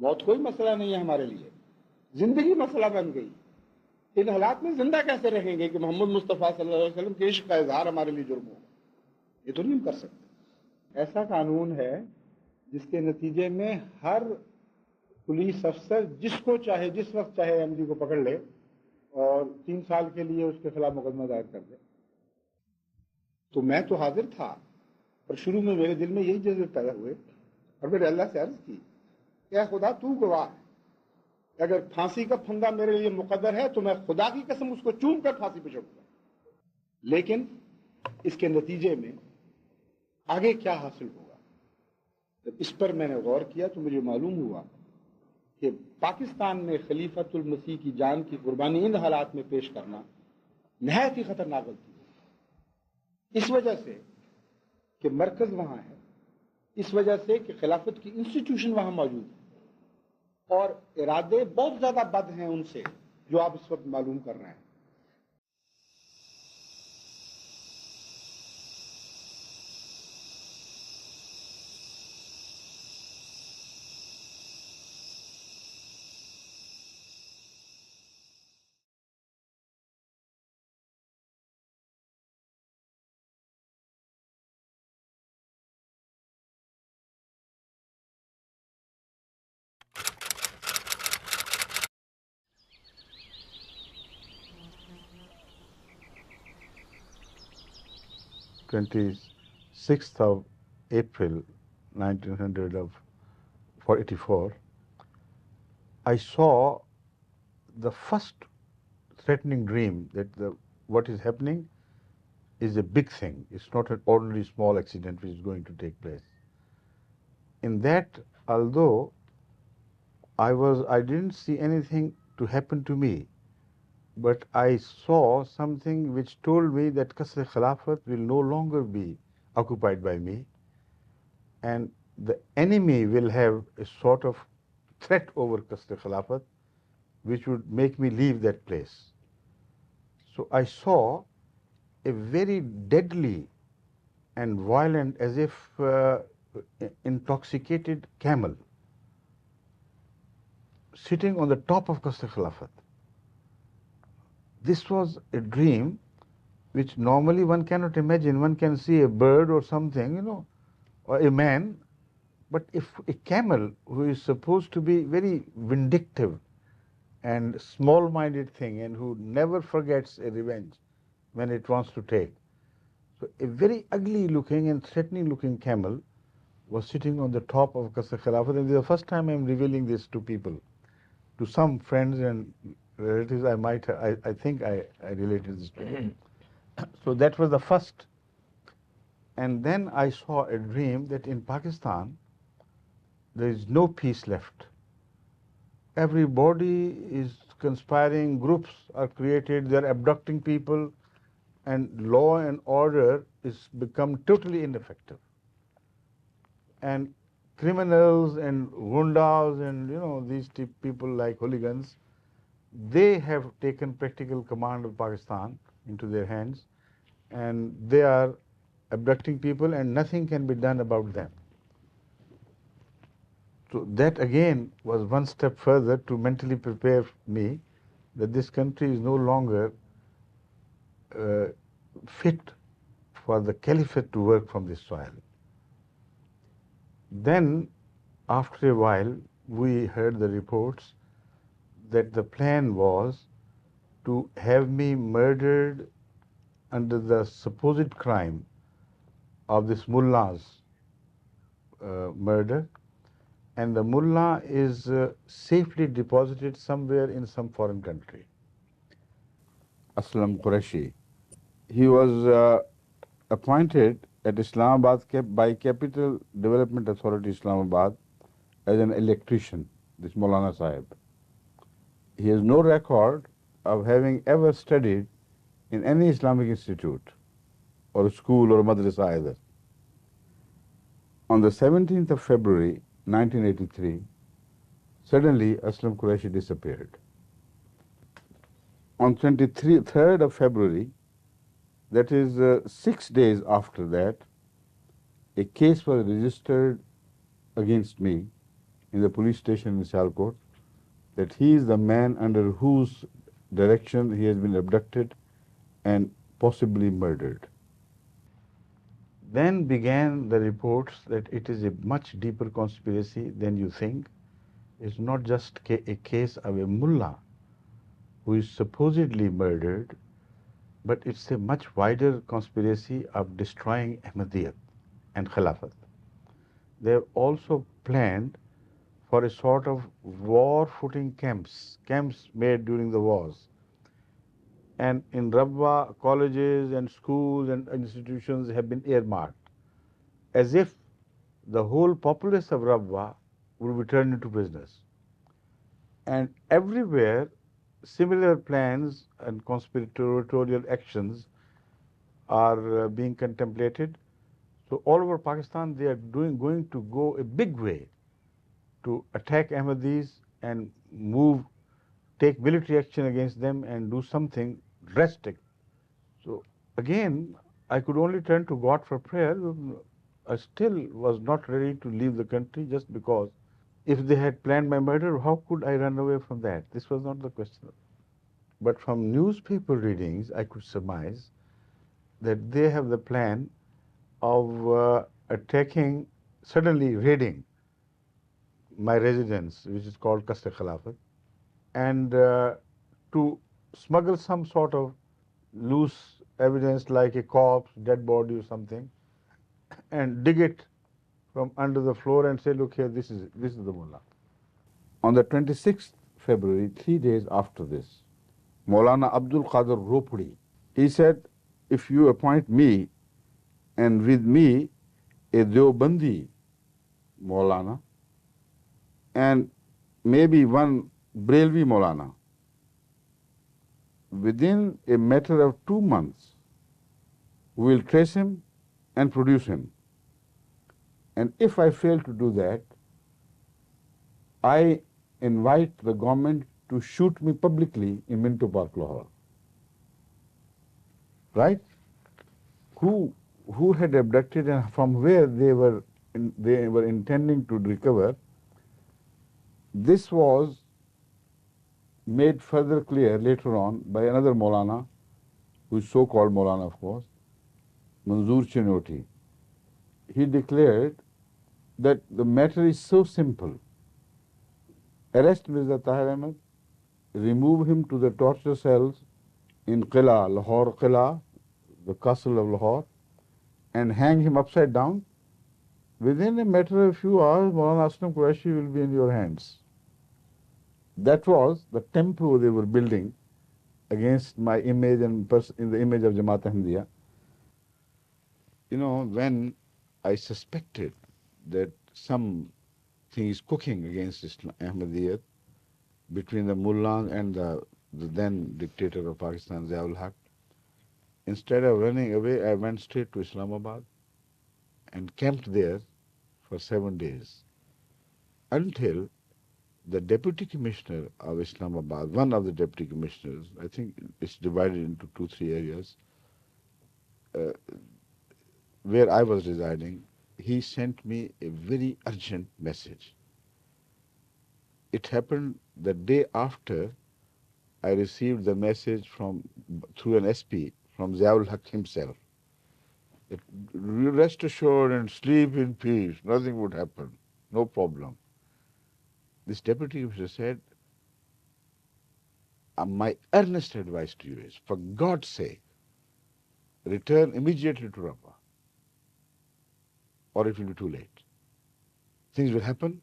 मौत कोई मसला नहीं है हमारे लिए, जिंदगी मसला बन गई। इन हालात में जिंदा कैसे रहेंगे कि मोहम्मद मुस्तफ़ा सल्लल्लाहु अलैहि वसल्लम के इश्क का इजहार हमारे लिए जुर्म होगा? ये तो नहीं कर सकते। ऐसा कानून है जिसके नतीजे में हर पुलिस अफसर जिसको चाहे जिस वक्त चाहे एमडी को पकड़ ले और 3 साल के लिए उसके खिलाफ मुकदमा दायर कर दे। तो मैं तो हाजिर था, पर शुरू में मेरे दिल में यही जज्बे पैदा हुए और मैंने अल्लाह से अर्ज की, क्या खुदा तू गवाह है, अगर फांसी का फंदा मेरे लिए मुकद्दर है तो मैं खुदा की कसम उसको चूम कर फांसी पे चढ़ूंगा। लेकिन इसके नतीजे में आगे क्या हासिल होगा, जब इस पर मैंने गौर किया तो मुझे मालूम हुआ कि पाकिस्तान में खलीफतुल मसीह की जान की कुर्बानी इन हालात में पेश करना नहायत ही खतरनाक गलती है। इस वजह से कि मरकज वहां है, इस वजह से कि खिलाफत की इंस्टीट्यूशन वहां मौजूद है और इरादे बहुत ज्यादा बद हैं उनसे जो आप इस वक्त मालूम कर रहे हैं। April 1984, I saw the first threatening dream that what is happening is a big thing. It's not an ordinary small accident which is going to take place. In that, although I didn't see anything to happen to me, but I saw something which told me that Qasr Khilafat will no longer be occupied by me, and the enemy will have a sort of threat over Qasr Khilafat which would make me leave that place. So I saw a very deadly and violent, as if intoxicated camel sitting on the top of Qasr Khilafat. This was a dream which normally one cannot imagine. One can see a bird or something, or a man, but if a camel who is supposed to be very vindictive and small-minded thing and who never forgets a revenge when it wants to take. So a very ugly-looking and threatening-looking camel was sitting on the top of Qasr Khilafat, and this is the first time I'm revealing this to people. To some friends and relatives, I think I related this to. So that was the first. And then I saw a dream that in Pakistan, there is no peace left. Everybody is conspiring, groups are created, they're abducting people, and law and order is become totally ineffective. And criminals and gundas and these people like hooligans, they have taken practical command of Pakistan into their hands, and they are abducting people and nothing can be done about them. So that again was one step further to mentally prepare me that this country is no longer fit for the caliphate to work from this soil. Then, after a while, we heard the reports that the plan was to have me murdered under the supposed crime of this mullah's murder, and the mullah is safely deposited somewhere in some foreign country. Aslam Qureshi. He was appointed at Islamabad by Capital Development Authority Islamabad as an electrician, this Maulana Sahib. He has no record of having ever studied in any Islamic institute or school or madrasa either. On the 17th of February 1983, suddenly Aslam Qureshi disappeared. On 23rd of February, that is 6 days after that, a case was registered against me in the police station in Sialkot that he is the man under whose direction he has been abducted and possibly murdered. Then began the reports that it is a much deeper conspiracy than you think. It's not just a case of a mullah who is supposedly murdered, but it's a much wider conspiracy of destroying Ahmadiyyat and Khilafat. They have also planned for a sort of war-footing camps made during the wars. And in Rabwa, colleges and schools and institutions have been earmarked, as if the whole populace of Rabwa would be turned into prisoners. And everywhere, similar plans and conspiratorial actions are being contemplated. So all over Pakistan, they are going to go a big way to attack Ahmadis and take military action against them and do something drastic. So again, I could only turn to God for prayer. I still was not ready to leave the country just because if they had planned my murder, how could I run away from that? This was not the question. But from newspaper readings, I could surmise that they have the plan of attacking, suddenly raiding my residence, which is called Qasr Khilafat, and to smuggle some sort of loose evidence like a corpse, dead body or something, and dig it from under the floor and say, look here, this is the mullah. On the 26th February, 3 days after this, Maulana Abdul Qadir Ropudi, he said, if you appoint me and with me a Deobandi Maulana and maybe one Brelvi Maulana, within a matter of 2 months, we will trace him and produce him. And if I fail to do that, I invite the government to shoot me publicly in Minto Park, Lahore. Right? Who had abducted and from where they were intending to recover? This was made further clear later on by another Maulana, who is so-called Maulana, of course, Manzoor Chinoti. He declared that the matter is so simple. Arrest Mirza Tahir Ahmed, remove him to the torture cells in Qila, Lahore Qila, the castle of Lahore, and hang him upside down. Within a matter of a few hours, Maulana Aslam Qureshi will be in your hands. That was the tempo they were building against my image and in the image of Jamaat Ahmadiyya. You know, when I suspected that something is cooking against Ahmadiyyat between the mullahs and the then dictator of Pakistan, Ziaul Haq, instead of running away, I went straight to Islamabad and camped there for 7 days until the deputy commissioner of Islamabad, one of the deputy commissioners, I think it's divided into 2-3 areas, where I was residing, he sent me a very urgent message. It happened the day after I received the message through an SP from Ziaul Haq himself. That, rest assured and sleep in peace, nothing would happen, no problem. This deputy commissioner said, my earnest advice to you is, for God's sake, return immediately to Rabwa, or it will be too late. Things will happen.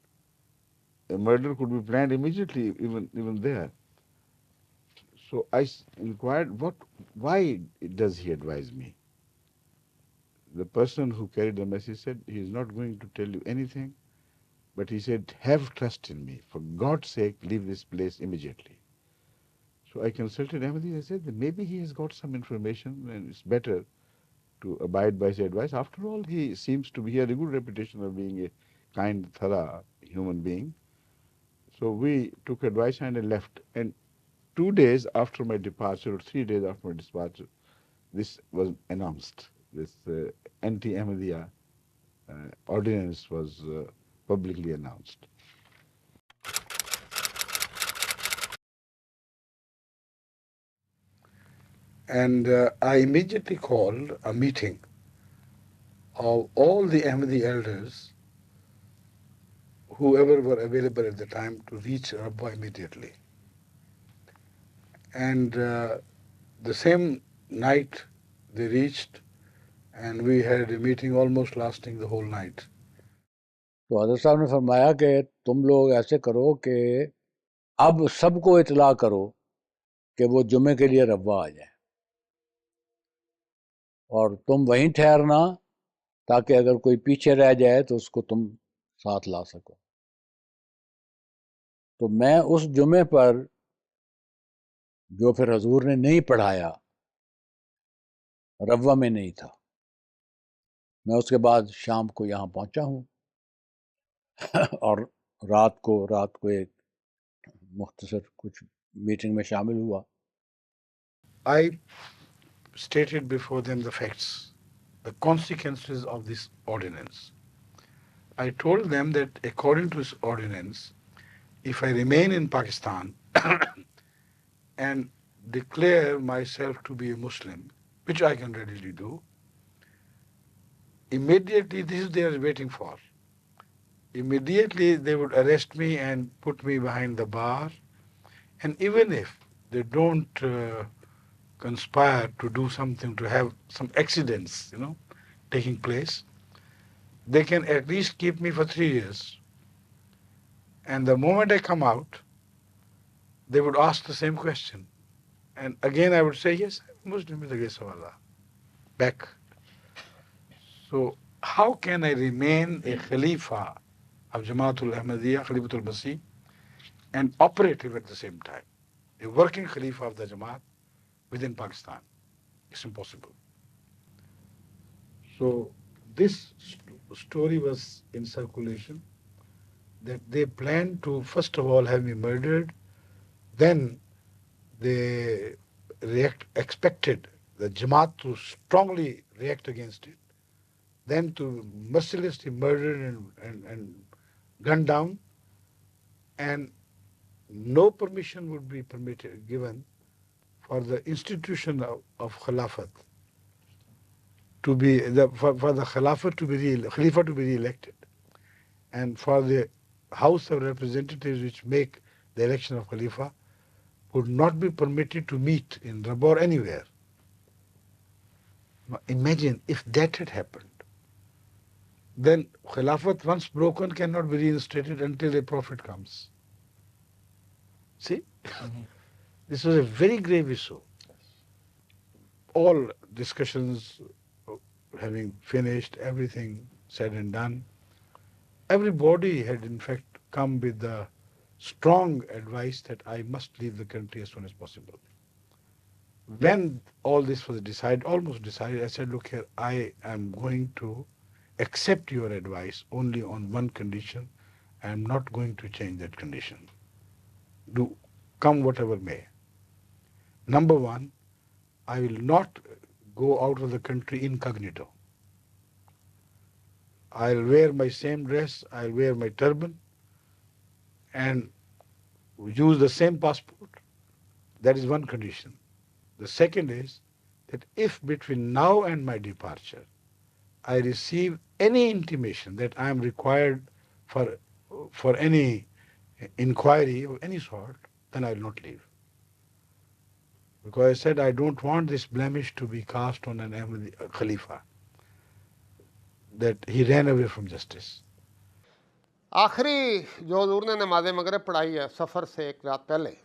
A murder could be planned immediately, even there. So I inquired, why does he advise me? The person who carried the message said, he is not going to tell you anything, but he said, have trust in me. For God's sake, leave this place immediately. So I consulted Ahmadi. I said that maybe he has got some information and it's better to abide by his advice. After all, he seems to be, he had a good reputation of being a kind, thorough human being. So we took advice and I left. And 2 days after my departure, or 3 days after my departure, this was announced. This anti-Ahmadiyya ordinance was publicly announced. And I immediately called a meeting of all the Ahmadi elders, whoever were available at the time, to reach Rabwa immediately. And the same night they reached, and we had a meeting almost lasting the whole night. तो हजरत साहब ने फरमाया कि तुम लोग ऐसे करो कि अब सबको इतला करो कि वो जुमे के लिए रब्वा आ जाए, और तुम वहीं ठहरना ताकि अगर कोई पीछे रह जाए तो उसको तुम साथ ला सको। तो मैं उस जुमे पर, जो फिर हजूर ने नहीं पढ़ाया, रब्वा में नहीं था। मैं उसके बाद शाम को यहाँ पहुंचा हूँ और रात को एक मुख्तसर कुछ मीटिंग में शामिल हुआ। I stated before them the facts, the consequences of this ordinance. I told them that according to this ordinance, if I remain in Pakistan and declare myself to be a Muslim, which I can readily do, immediately this is they are waiting for. Immediately they would arrest me and put me behind the bar, and even if they don't conspire to do something, to have some accidents, taking place, they can at least keep me for 3 years. And the moment I come out, they would ask the same question. And again I would say, yes, I'm Muslim with the grace of Allah. Back. So how can I remain a Khalifa of Jamaatul Ahmadiyya, Khalifatul Masih, and operative at the same time? A working Khalifa of the Jamaat within Pakistan. It's impossible. So this story was in circulation, that they planned to first of all have me murdered, then they expected the Jamaat to strongly react against it, then to mercilessly murder and gun down, and no permission would be given for the institution of Khilafat to be for the Khilafat to be Khalifa to be re-elected, and for the House of Representatives, which make the election of Khalifa, would not be permitted to meet in Rabwa or anywhere. Now imagine if that had happened. Then Khilafat, once broken, cannot be reinstated until a Prophet comes. See? This was a very grave issue. All discussions having finished, everything said and done, everybody had in fact come with the strong advice that I must leave the country as soon as possible. When all this was decided, almost decided, I said, look here, I am going to accept your advice only on one condition. I am not going to change that condition. Do come whatever may. Number one, I will not go out of the country incognito. I'll wear my same dress, I'll wear my turban, and use the same passport. That is one condition. The second is that if between now and my departure I receive any intimation that I am required for any inquiry of any sort, then I will not leave. Because I said I don't want this blemish to be cast on an Ahmadi Khalifa, that he ran away from justice. आखिरी जो हजूर ने नमाज मगरब पढ़ाई है सफ़र से एक रात पहले,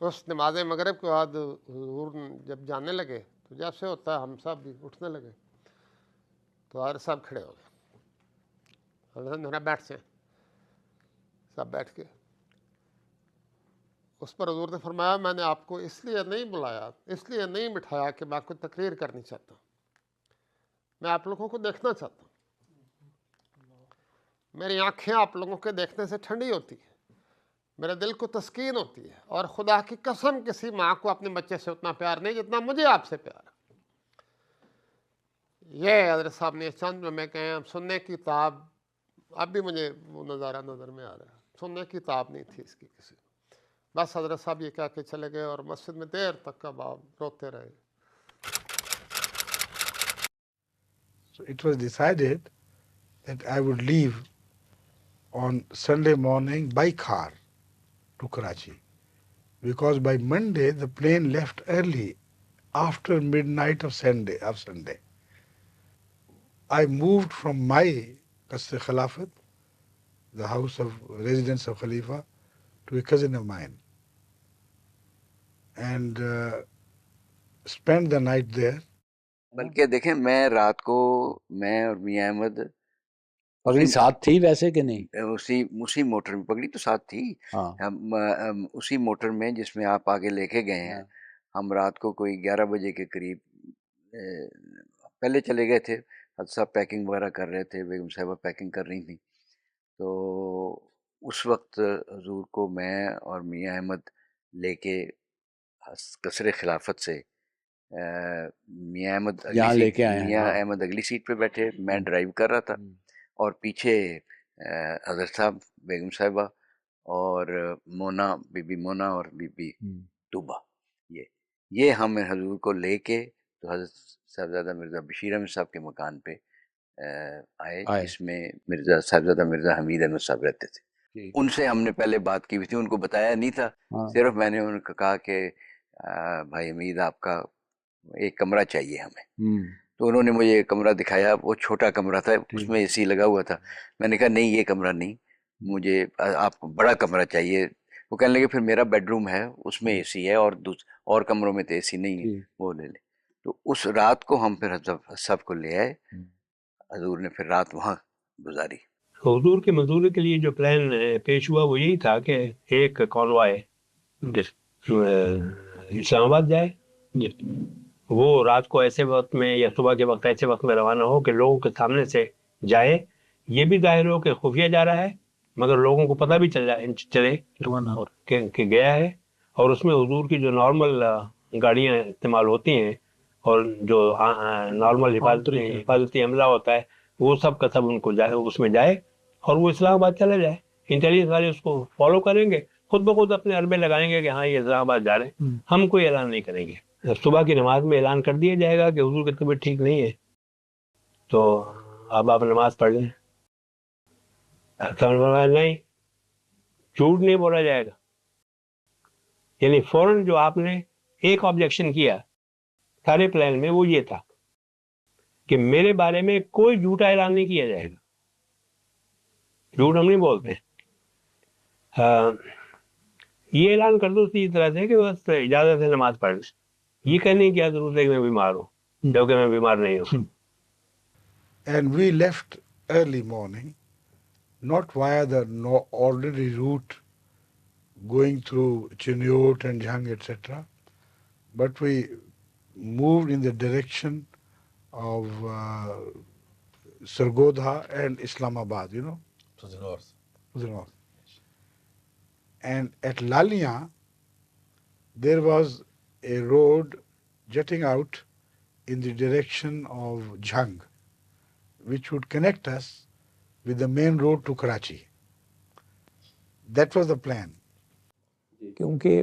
उस नमाज मगरब के बाद हजूर जब जाने लगे तो जैसे होता है हम सब भी उठने लगे, तो हर सब खड़े हो गए, हजरत बैठ से सब बैठ के। उस पर हजूर ने फरमाया, मैंने आपको इसलिए नहीं बुलाया, इसलिए नहीं बिठाया कि मैं आपको तकरीर करनी चाहता हूँ, मैं आप लोगों को देखना चाहता हूँ। मेरी आंखें आप लोगों के देखने से ठंडी होती है, मेरे दिल को तस्कीन होती है, और खुदा की कसम किसी माँ को अपने बच्चे से उतना प्यार नहीं जितना मुझे आपसे प्यार है। ये हज़रत साहब ने चंद में कहे, सुनने की ताब, अब भी मुझे वो नज़ारा नज़र में आ रहा है, सुनने की ताब नहीं थी इसकी किसी। बस हज़रत साहब ये कह के चले गए और मस्जिद में देर तक का बाब रोते रहे। So it was decided that I would leave on Sunday morning by car to Karachi, because by Monday the plane left early after midnight of Sunday. I moved from my Qasr Khilafat, the house of residence of Khalifa, to a cousin of mine, and spent the night there. بلکہ دیکھیں میں رات کو میں اور میاں احمد پگڑی ساتھ تھی ویسے کہ نہیں؟ اسی موٹر میں، پگڑی تو ساتھ تھی، ہم اسی موٹر میں جس میں آپ آگے لے کے گئے ہیں، ہم رات کو کوئی 11 بجے کے قریب پہلے چلے گئے تھے، حضرت صاحب پیکنگ وغیرہ کر رہے تھے، بیگم صاحبہ پیکنگ کر رہی تھیں، تو اس وقت حضور کو میں اور میاں احمد لے کے قصر خلافت سے میاں احمد اگلی سیٹ پہ بیٹھے، میں ڈرائیو کر رہا تھا، اور پیچھے حضرت صاحب، بیگم صاحبہ اور مونا، بی بی مونا اور بی بی طوبہ، یہ ہم حضور کو لے کے تو حضرت صاحبزادہ مرزا بشیر احمد صاحب کے مکان پہ آئے، جس میں مرزا صاحبزادہ مرزا حمید احمد صاحب رہتے تھے۔ ان سے ہم نے پہلے بات کی ہوئی تھی، ان کو بتایا نہیں تھا، صرف میں نے ان کو کہا کہ بھائی حمید آپ کا ایک کمرہ چاہیے ہمیں، تو انہوں نے مجھے ایک کمرہ دکھایا، وہ چھوٹا کمرہ تھا، اس میں اے سی لگا ہوا تھا، میں نے کہا نہیں یہ کمرہ نہیں، مجھے آپ کو بڑا کمرہ چاہیے۔ وہ کہنے لگے پھر میرا بیڈ روم ہے اس میں اے سی ہے، اور کمروں میں تو اے سی نہیں ہے، وہ لے لے۔ تو اس رات کو ہم پھر سب کو لے آئے، حضور نے پھر رات وہاں گزاری۔ حضور کے منظوری کے لیے جو پلان پیش ہوا وہ یہی تھا کہ ایک کانوائے اسلام آباد جائے، وہ رات کو ایسے وقت میں یا صبح کے وقت ایسے وقت میں روانہ ہو کہ لوگوں کے سامنے سے جائے، یہ بھی ظاہر ہو کہ خفیہ جا رہا ہے مگر لوگوں کو پتہ بھی چلے کہ گیا ہے، اور اس میں حضور کی جو نارمل گاڑیاں استعمال ہوتی ہیں اور جو نارمل حفاظتی عملہ ہوتا ہے وہ سب کا سب ان کو جائے، اس میں جائے اور وہ اسلام آباد چلے جائے۔ انٹیلیجنس والے اس کو فالو کریں گے، خود بخود اپنے عربے لگائیں گے کہ ہاں یہ اسلام آباد جا رہے ہیں، ہم کوئی اعلان نہیں کریں گے۔ صبح کی نماز میں اعلان کر دیا جائے گا کہ حضور کی طبیعت ٹھیک نہیں ہے، تو اب آپ نماز پڑھ لیں۔ نہیں، جھوٹ نہیں بولا جائے گا، یعنی فوراً جو آپ نے ایک آبجیکشن کیا سارے پلان میں وہ یہ تھا کہ میرے بارے میں کوئی جھوٹا اعلان نہیں کیا جائے گا، جھوٹ ہم نہیں بولتے۔ یہ اعلان کر دو اسی طرح سے کہ بس اجازت ہے نماز پڑھ لیں، یہ کہنے کی کیا ضرورت ہے کہ میں بیمار ہوں جبکہ میں بیمار نہیں ہوں۔ And we left early morning, not via the ordinary route going through Chiniot and Jhang, etc., but we moved in the direction of Sargodha and Islamabad, to the north. To the north. And at Lalia, there was a road jutting out in the direction of Jhang, which would connect us with the main road to Karachi. That was the plan. کیونکہ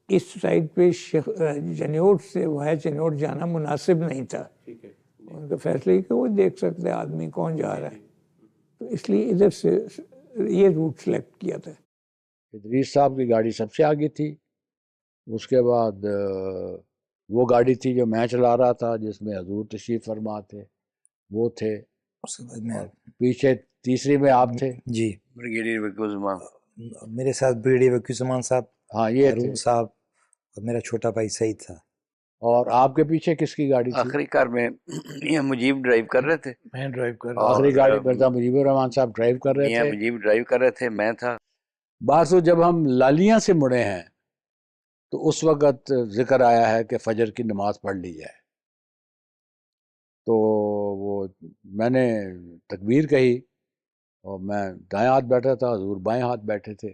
اس side پہ چنیوٹ سے وہاں چنیوٹ جانا مناسب نہیں تھا، ان کا فیصلہ کہ وہ دیکھ سکتے آدمی کون جا رہا ہے، تو اس لیے ادھر سے یہ روٹ سلیکٹ کیا تھا۔ ادریس صاحب کی گاڑی سب سے آگے تھی، اس کے بعد وہ گاڑی تھی جو میں چلا رہا تھا جس میں حضور تشریف فرما تھے، وہ تھے، اس کے بعد میں پیچھے تیسری میں آپ تھے، جی بریگیڈیئر وکیل زمان، میرے ساتھ بریگیڈیئر وکیل زمان صاحب، ہاں یہ ارون صاحب اور میرا چھوٹا بھائی سعید تھا۔ اور آپ کے پیچھے کس کی گاڑی تھی؟ آخری کار میں میاں مجیب ڈرائیو کر رہے تھے، میں ڈرائیو کر رہا آخری گاڑی مرزا مجیب الرحمان صاحب ڈرائیو کر رہے میاں تھے۔ مجیب ڈرائیو کر رہے تھے، میں تھا۔ بعض جب ہم لالیاں سے مڑے ہیں تو اس وقت ذکر آیا ہے کہ فجر کی نماز پڑھ لی جائے، تو وہ میں نے تکبیر کہی اور میں دائیں ہاتھ بیٹھا تھا، حضور بائیں ہاتھ بیٹھے تھے،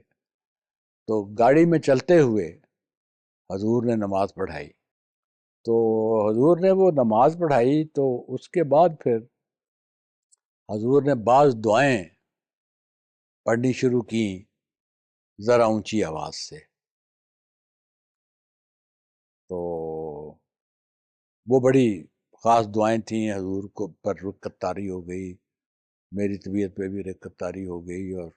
تو گاڑی میں چلتے ہوئے حضور نے نماز پڑھائی، تو حضور نے وہ نماز پڑھائی تو اس کے بعد پھر حضور نے بعض دعائیں پڑھنی شروع کی ذرا اونچی آواز سے، تو وہ بڑی ख़ास दुआएं थी हजूर को पर रुकत तारी हो गई, मेरी तबीयत पे भी रुकत तारी हो गई। और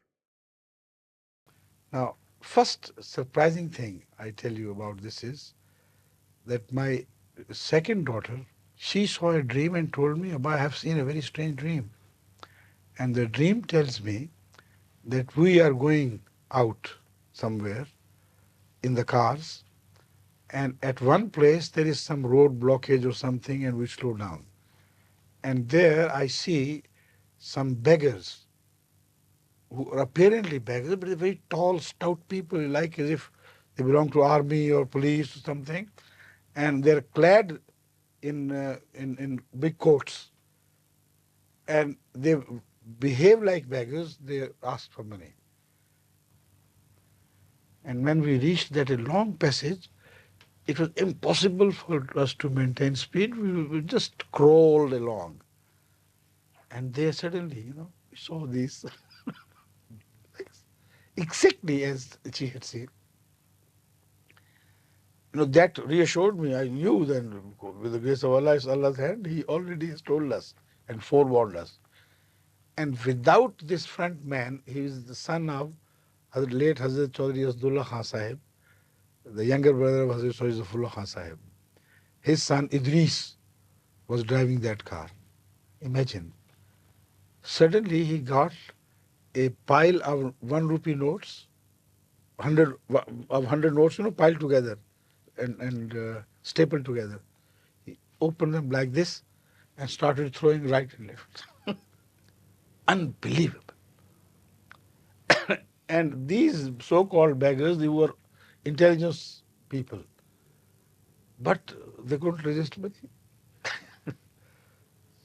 Now, first surprising thing I tell you about this is that my second daughter, she saw a dream and told me, Abba, I have seen a very strange dream. And the dream tells me that we are going out somewhere in the cars, and at one place there is some road blockage or something, and we slow down. And there I see some beggars who are apparently beggars, but they're very tall, stout people, like as if they belong to army or police or something, and they're clad in big coats, and they behave like beggars. They ask for money. And when we reached that a long passage, it was impossible for us to maintain speed. We just crawled along. And there suddenly, we saw these exactly as she had seen. That reassured me. I knew then, with the grace of Allah, it's Allah's hand, He already has told us and forewarned us. And without this front man, he is the son of late Hazrat Chaudhry Asdullah Khan Sahib, the younger brother of Hazrat Chaudhry Zafrullah Khan Sahib. His son Idris was driving that car. Imagine. Suddenly he got a pile of 1 rupee notes, 100 notes, piled together and stapled together. He opened them like this and started throwing right and left. Unbelievable. And these so-called beggars, they were intelligence people. But they couldn't resist money.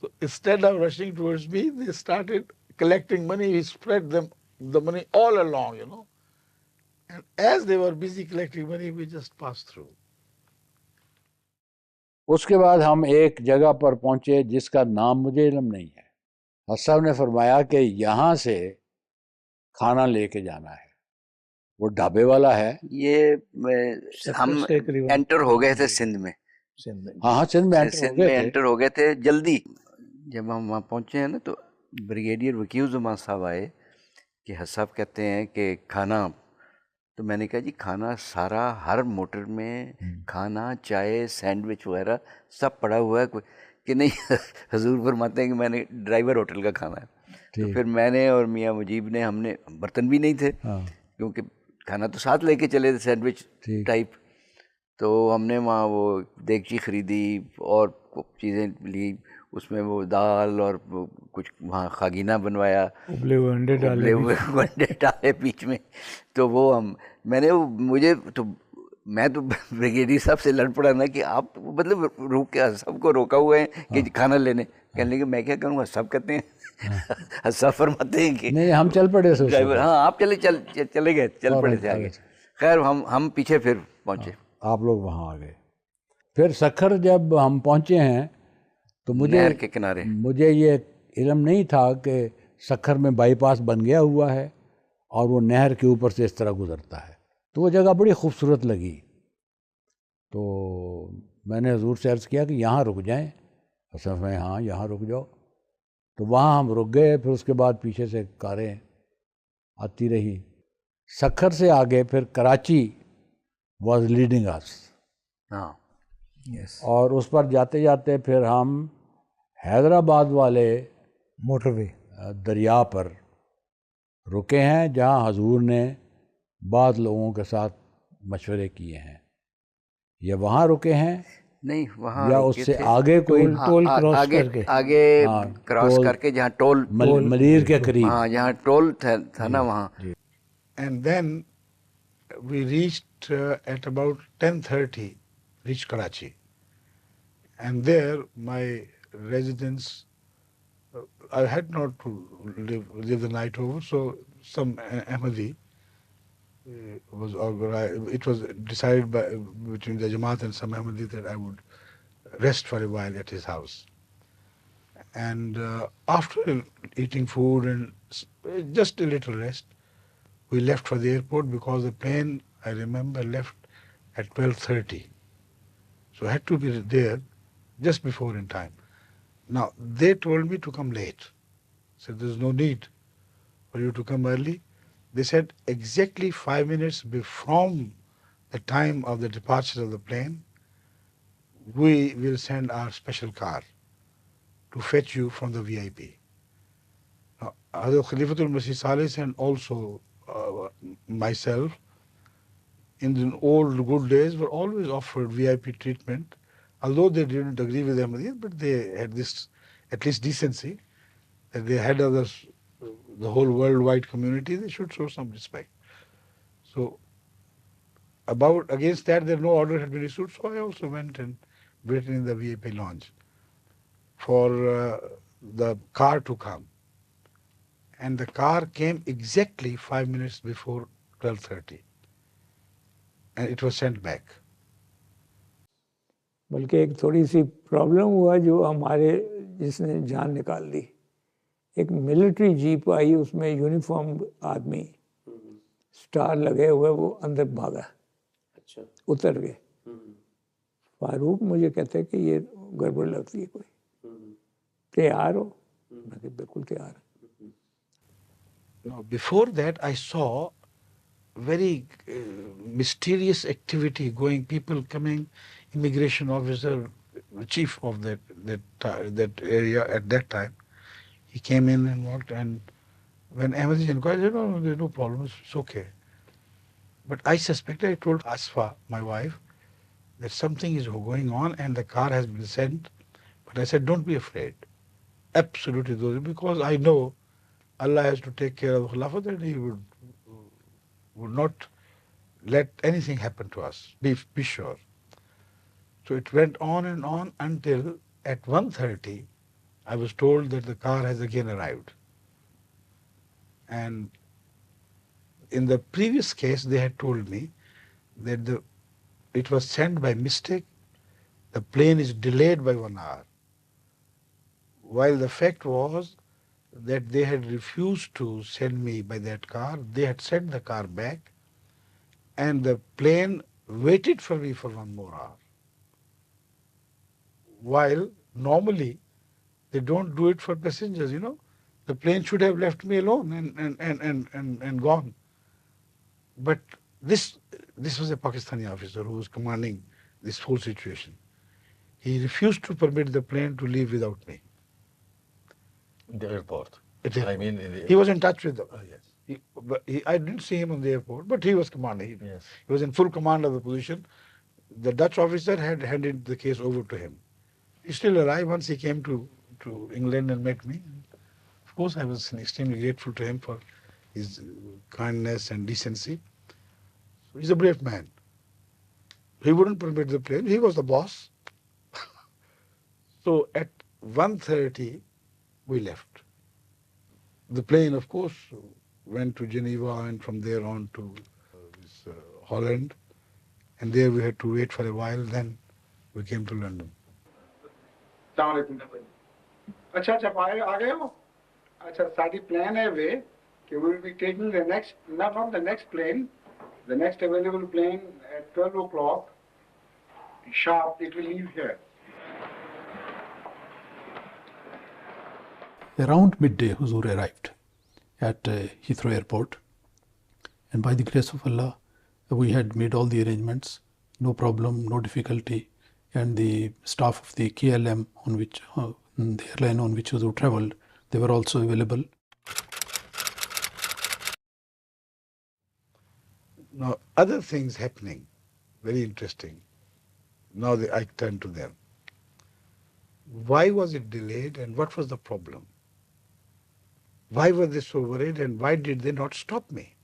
So instead of rushing towards me, they started collecting money. We spread them the money all along, And as they were busy collecting money, we just passed through. उसके बाद हम एक जगह पर पहुंचे जिसका नाम मुझे इल्म नहीं है। हसन ने फरमाया कि यहाँ से खाना लेके जाना है, वो ढाबे वाला है। ये हम एंटर हो गए थे सिंध में। हाँ, सिंध में एंटर हो गए थे जल्दी। जब हम वहाँ पहुँचे हैं ना, तो ब्रिगेडियर वकील ज़मान साहब आए कि हसन कहते हैं कि खाना, तो मैंने कहा जी खाना सारा हर मोटर में खाना, चाय, सैंडविच वगैरह सब पड़ा हुआ है, कि नहीं हजूर फरमाते हैं कि मैंने ड्राइवर होटल का खाना है। तो फिर मैंने और मियाँ मुजीब ने, हमने बर्तन भी नहीं थे क्योंकि खाना तो साथ लेके चले थे, सैंडविच टाइप। तो हमने वहाँ वो देगची ख़रीदी और चीज़ें ली, उसमें वो दाल और कुछ वहाँ खागीना बनवाया, उबले हुए अंडे डाले बीच में। तो वो मैं तो ब्रिगेडियर साहब से लड़ पड़ा ना कि आप मतलब रुक के सबको रोका हुआ है कि खाना लेने। कहने लगे मैं क्या करूँगा, सब कहते हैं सब फरमाते हैं कि नहीं, हम चल पड़े ड्राइवर। हाँ, आप चले गए, चल पड़े थे आगे। खैर हम पीछे फिर पहुँचे, आप लोग वहाँ आ गए। फिर सखर जब हम पहुँचे हैं तो नहर के किनारे, मुझे ये इल्म नहीं था कि सखर में बाईपास बन गया हुआ है और वो नहर के ऊपर से इस तरह गुजरता है। तो वो जगह बड़ी खूबसूरत लगी। तो मैंने हजूर से अर्ज़ किया कि यहाँ रुक जाएं। हसन में हाँ यहाँ रुक जाओ। तो वहाँ हम रुक गए। फिर उसके बाद पीछे से कारें आती रही। सखर से आगे फिर कराची वॉज लीडिंग अस। हाँ, और उस पर जाते जाते फिर हम हैदराबाद वाले मोटरवे दरिया पर रुके हैं, जहाँ हजूर ने बाद लोगों के साथ मशवरे किए हैं। या वहाँ रुके हैं? नहीं, वहाँ या उससे आगे कोई टोल क्रॉस करके, आगे क्रॉस करके जहाँ टोल मलीर के करीब, हाँ जहाँ टोल था ना वहाँ। And then we reached at about 10:30, reached Karachi. And there my residence, I had not to live the night over, so some Ahmadi was organized. It was decided between the Jamaat and some Ahmadi that I would rest for a while at his house. And after eating food and just a little rest, we left for the airport because the plane, I remember, left at 12:30. So I had to be there just before in time. Now, they told me to come late. Said, there's no need for you to come early. They said exactly 5 minutes from the time of the departure of the plane, we will send our special car to fetch you from the VIP. Now, Hazrat Khalifatul Masih Salis and also myself, in the old good days, were always offered VIP treatment, although they didn't agree with Ahmadiyyat, but they had this, at least decency, that they had others, the whole worldwide community, they should show some respect. So, against that, no order had been issued, so I also went and waited in the VIP lounge for the car to come. And the car came exactly 5 minutes before 12:30. And it was sent back. बल्कि एक थोड़ी सी problem हुआ जो हमारे जिसने जान निकाल दी। एक मिलिट्री जीप आई, उसमें यूनिफॉर्म आदमी, स्टार लगे हुए, वो अंदर भागा। अच्छा। उतर गए। फारूक मुझे कहते हैं कि ये गड़बड़ लगती है कोई, तैयार हो? मैं कहा बिल्कुल तैयार। Before that, I saw very mysterious activity going, people coming, immigration officer, the chief of that area at that time. He came in and walked, and when Ahmadi inquired, he said, no, there's no problem, it's okay. But I suspected, I told Asfa, my wife, that something is going on and the car has been sent. But I said, don't be afraid. Absolutely, because I know Allah has to take care of Khilafat and He would not let anything happen to us. Be sure. So it went on and on until at 1:30, I was told that the car has again arrived. And in the previous case, they had told me that it was sent by mistake. The plane is delayed by 1 hour. While the fact was that they had refused to send me by that car, they had sent the car back, and the plane waited for me for 1 more hour. While normally they don't do it for passengers, The plane should have left me alone and gone. But this was a Pakistani officer who was commanding this whole situation. He refused to permit the plane to leave without me. The airport. He was in touch with them. Yes. I didn't see him on the airport, but he was commanding. Yes. He was in full command of the position. The Dutch officer had handed the case over to him. He still arrived once he came to England and met me. Of course, I was extremely grateful to him for his kindness and decency. So he's a brave man. He wouldn't permit the plane. He was the boss. So at 1:30, we left. The plane, of course, went to Geneva and from there on to Holland. And there we had to wait for a while. Then we came to London. अच्छा आ गए हो? अच्छा साडी plan है वे कि we will be taking the next, not on the next plane, the next available plane at 12 o'clock sharp, it will leave here. Around midday, Huzur arrived at Heathrow Airport, and by the grace of Allah, we had made all the arrangements, no problem, no difficulty, and the staff of the KLM on which the airline on which Huzur travelled, they were also available. Now, other things happening, very interesting. Now I turn to them. Why was it delayed and what was the problem? Why were they so worried and why did they not stop me?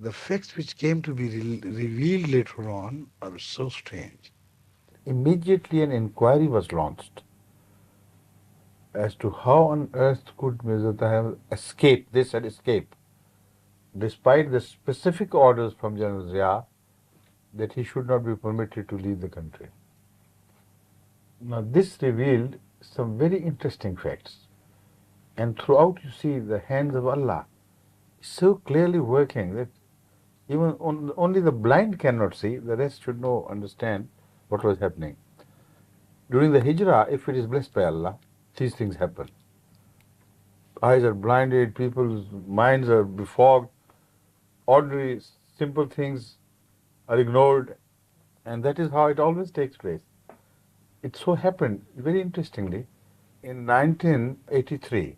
The facts which came to be revealed later on are so strange. Immediately an inquiry was launched as to how on earth could Mirza Tahir escape. They said escape, despite the specific orders from General Zia that he should not be permitted to leave the country. Now this revealed some very interesting facts. And throughout you see the hands of Allah so clearly working that even only the blind cannot see, the rest should know, understand what was happening. During the hijrah, if it is blessed by Allah, these things happen. Eyes are blinded, people's minds are befogged, ordinary, simple things are ignored, and that is how it always takes place. It so happened, very interestingly, in 1983,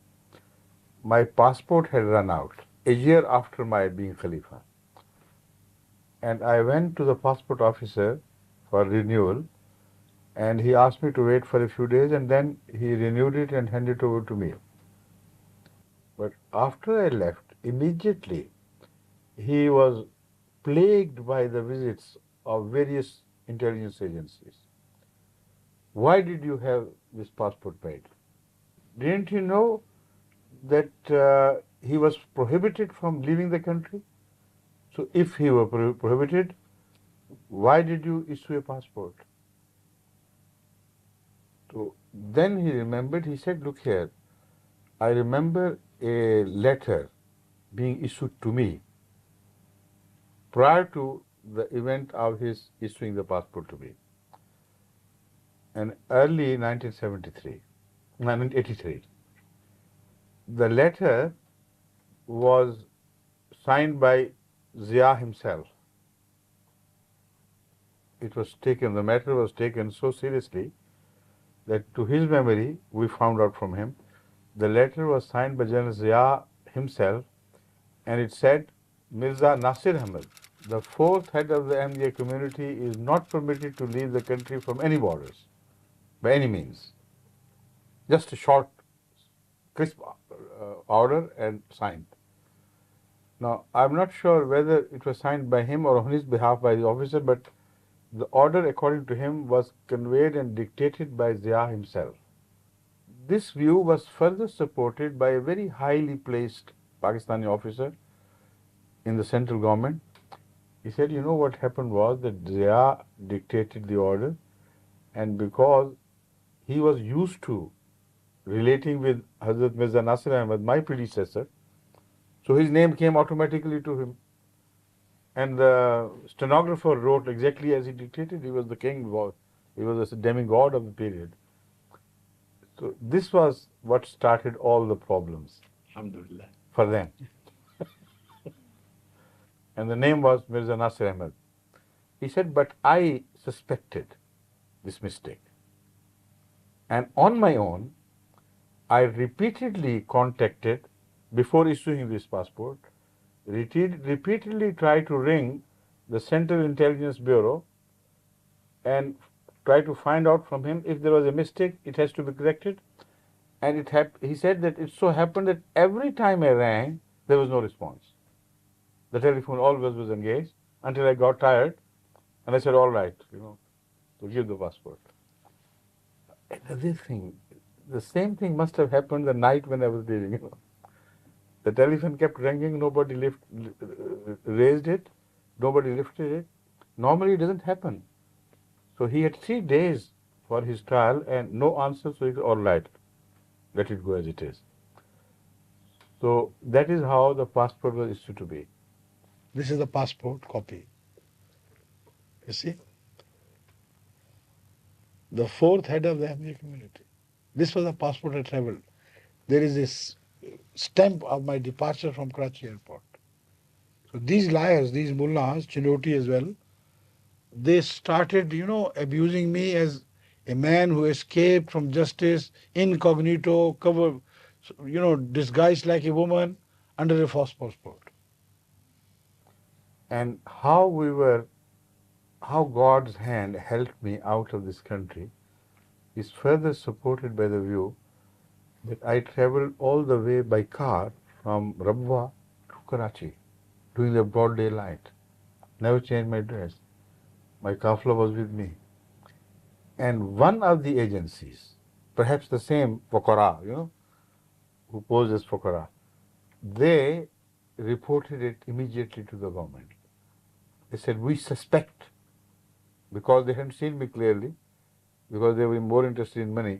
my passport had run out, a year after my being Khalifa. And I went to the passport officer for renewal, and he asked me to wait for a few days, and then he renewed it and handed it over to me. But after I left, immediately he was plagued by the visits of various intelligence agencies. Why did you have this passport made? Didn't you know that he was prohibited from leaving the country? So if he were prohibited, why did you issue a passport? So then he remembered, he said, look here, I remember a letter being issued to me prior to the event of his issuing the passport to me. And early 1983, the letter was signed by Zia himself. It was taken, the matter was taken so seriously that to his memory, we found out from him, the letter was signed by General Zia himself, and it said, Mirza Nasir Ahmed, the fourth head of the Ahmadiyya community, is not permitted to leave the country from any borders, by any means. Just a short, crisp order and signed. Now, I'm not sure whether it was signed by him or on his behalf by the officer, but the order, according to him, was conveyed and dictated by Zia himself. This view was further supported by a very highly placed Pakistani officer in the central government. He said, you know, what happened was that Zia dictated the order, and because he was used to relating with Hazrat Mirza Nasir Ahmed, my predecessor, so his name came automatically to him. And the stenographer wrote exactly as he dictated. He was the king, he was a demigod of the period. So this was what started all the problems. Alhamdulillah. For them. And the name was Mirza Nasir Ahmed. He said, but I suspected this mistake. And on my own, I repeatedly contacted, before issuing this passport, repeatedly tried to ring the Central Intelligence Bureau and try to find out from him if there was a mistake, it has to be corrected. And he said that it so happened that every time I rang, there was no response. The telephone always was engaged until I got tired, and I said, all right, to give the passport. Another thing, the same thing must have happened the night when I was leaving. The telephone kept ringing, nobody raised it, nobody lifted it. Normally it doesn't happen. So he had 3 days for his trial and no answer, so he said, all right, let it go as it is. So that is how the passport was issued to be. This is the passport copy. You see? The fourth head of the Ahmadiyya community. This was the passport I traveled. There is this stamp of my departure from Karachi airport. So these liars, these mullahs, Chinoti as well, they started, abusing me as a man who escaped from justice, incognito, disguised like a woman under a false passport. And how God's hand helped me out of this country is further supported by the view that I traveled all the way by car from Rabwa to Karachi during the broad daylight. Never changed my dress. My kafla was with me. And one of the agencies, perhaps the same Fuqara, who posed as Fuqara, they reported it immediately to the government. They said, we suspect, because they hadn't seen me clearly, because they were more interested in money.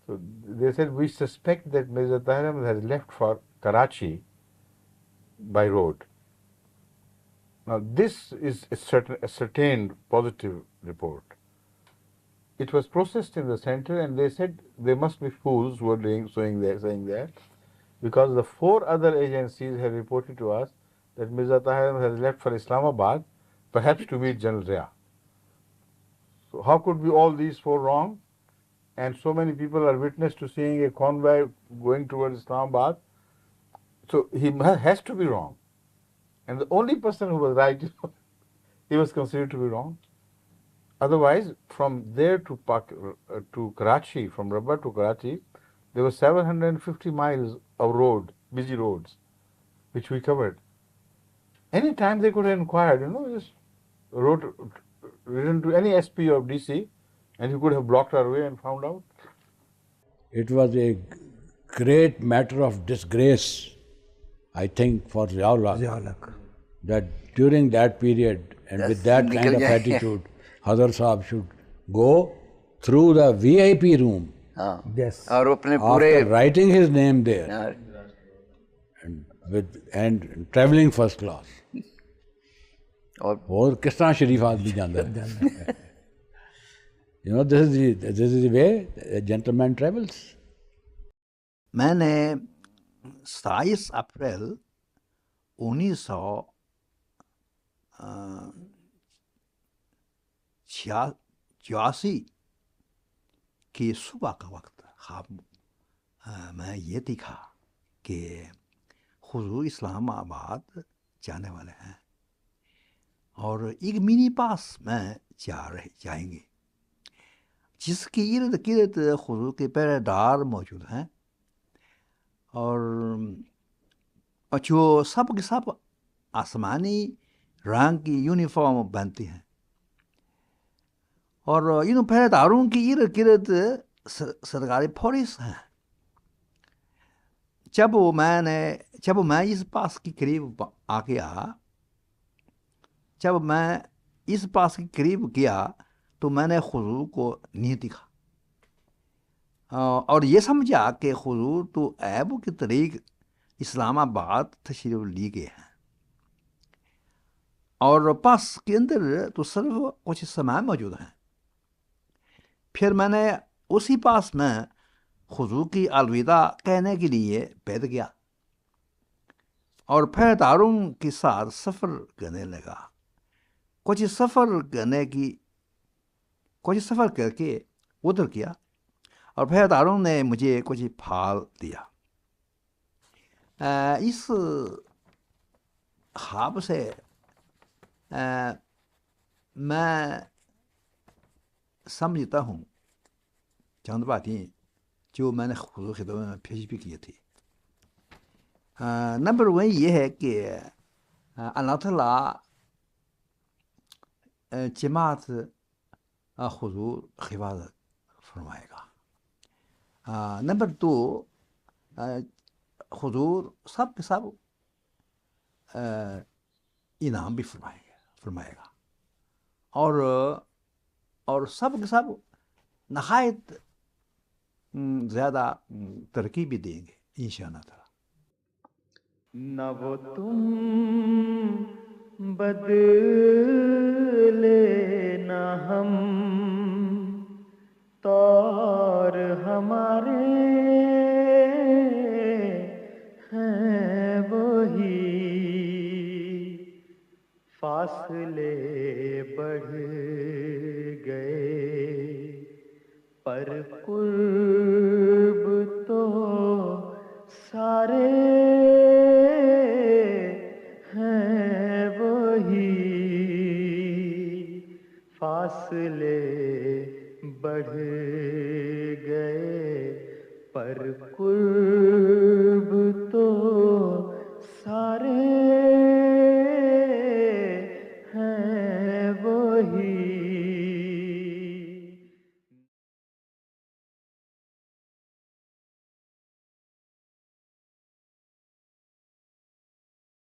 So they said, we suspect that Mirza Tahir Ahmed has left for Karachi by road. Now this is a certain positive report. it was processed in the center, and they said they must be fools who are saying that, because the 4 other agencies had reported to us that Mirza Tahir has left for Islamabad, perhaps to meet General Zia. So how could be all these 4 wrong? And so many people are witness to seeing a convoy going towards Islamabad. So he has to be wrong. And the only person who was right, he was considered to be wrong. Otherwise, from there to Karachi, from Rabba to Karachi, there were 750 miles of road, busy roads, which we covered. Any time they could have inquired, just written to any SP or DC, and he could have blocked our way and found out. It was a great matter of disgrace, I think, for Ziaul Haq, that during that period and with that kind of attitude, Hazrat Sahab should go through the VIP room after writing his name there and traveling first class. اور کس طرح شریف آدمی جانتا ہے. this is the way a gentleman travels. میں نے 27 April 1986 کی صبح کا وقت خواب میں یہ دیکھا کہ حضور اسلام آباد جانے والے ہیں اور ایک منی پاس میں جائیں گے جس کی ارد گرد حضور کے پہرے دار موجود ہیں اور جو سب کے سب آسمانی رنگ کی یونیفارم پہنتی ہیں اور ان پہرے داروں کی ارد گرد سرکاری پولیس ہیں. جب میں اس پاس کے قریب آ گیا تو میں نے حضور کو نہیں دیکھا اور یہ سمجھا کہ حضور تو عیب کے طریق اسلام آباد تشریف لی گئے ہیں اور پاس کے اندر تو صرف کچھ سامان موجود ہیں. پھر میں نے اسی پاس میں حضور کی الوداع کہنے کے لیے بیٹھ گیا اور پھر داروں کے ساتھ سفر کرنے لگا. کچھ سفر کر کے ادھر کیا اور پھر داروں نے مجھے کچھ پھال دیا. اس خواب سے میں سمجھتا ہوں چند باتیں جو میں نے حضور خدمت میں پیش بھی کی تھی. نمبر 1 یہ ہے کہ اللہ تعالیٰ جماعت حضور حفاظت فرمائے گا. نمبر 2 حضور سب کے سب انعام بھی فرمائے گا اور سب کے سب نہایت زیادہ ترقی بھی دیں گے انشاءاللہ تعالی. نہ وہ تم بدلے نہ ہم طور ہمارے ہیں وہی فاصلے بڑھ گئے پر قرب تو سارے ہیں وہی فاصلے بڑھ گئے پر قرب تو سارے ہیں وہی